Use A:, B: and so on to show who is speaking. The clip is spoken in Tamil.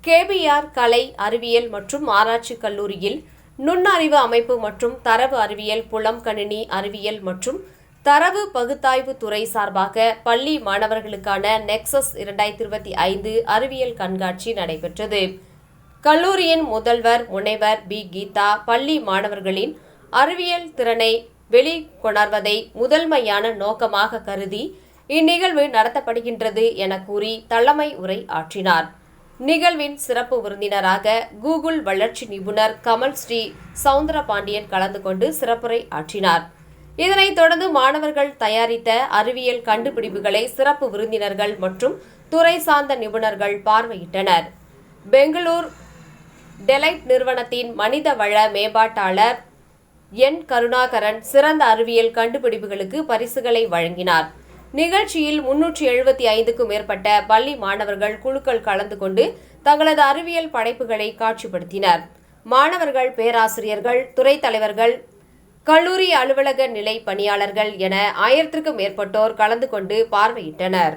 A: கேபிஆர் கலை அறிவியல் மற்றும் ஆராய்ச்சி கல்லூரியில் நுண்ணறிவு அமைப்பு மற்றும் தரவு அறிவியல், புலம் கணினி அறிவியல் மற்றும் தரவு பகுத்தாய்வு துறை சார்பாக பள்ளி மாணவர்களுக்கான நெக்சஸ் 2025 அறிவியல் கண்காட்சி நடைபெற்றது. கல்லூரியின் முதல்வர் முனைவர் பி. கீதா பள்ளி மாணவர்களின் அறிவியல் திறனை வெளிக்கொணர்வதை முதன்மையான நோக்கமாக கருதி இந்நிகழ்வு நடத்தப்படுகின்றது என கூறி தலைமை உரை ஆற்றினார். நிகழ்வின் சிறப்பு விருந்தினராக கூகுள் வளர்ச்சி நிபுணர் கமல் ஸ்ரீ சவுந்தரபாண்டியன் கலந்து கொண்டு சிறப்புரை ஆற்றினார். இதனைத் தொடர்ந்து மாணவர்கள் தயாரித்த அறிவியல் கண்டுபிடிப்புகளை சிறப்பு விருந்தினர்கள் மற்றும் துறை சார்ந்த நிபுணர்கள் பார்வையிட்டனர். பெங்களூர் டெலைட் நிறுவனத்தின் மனித வள மேம்பாட்டாளர் என். கருணாகரன் சிறந்த அறிவியல் கண்டுபிடிப்புகளுக்கு பரிசுகளை வழங்கினார். நிகழ்ச்சியில் 375க்கும் மேற்பட்ட பள்ளி மாணவர்கள் குழுக்கள் கலந்து கொண்டு தங்களது அறிவியல் படைப்புகளை காட்சிப்படுத்தினர். மாணவர்கள், பேராசிரியர்கள், துறை தலைவர்கள், கல்லூரி அலுவலக நிலை பணியாளர்கள் என 1000க்கும் மேற்பட்டோர் கலந்து கொண்டு பார்வையிட்டனர்.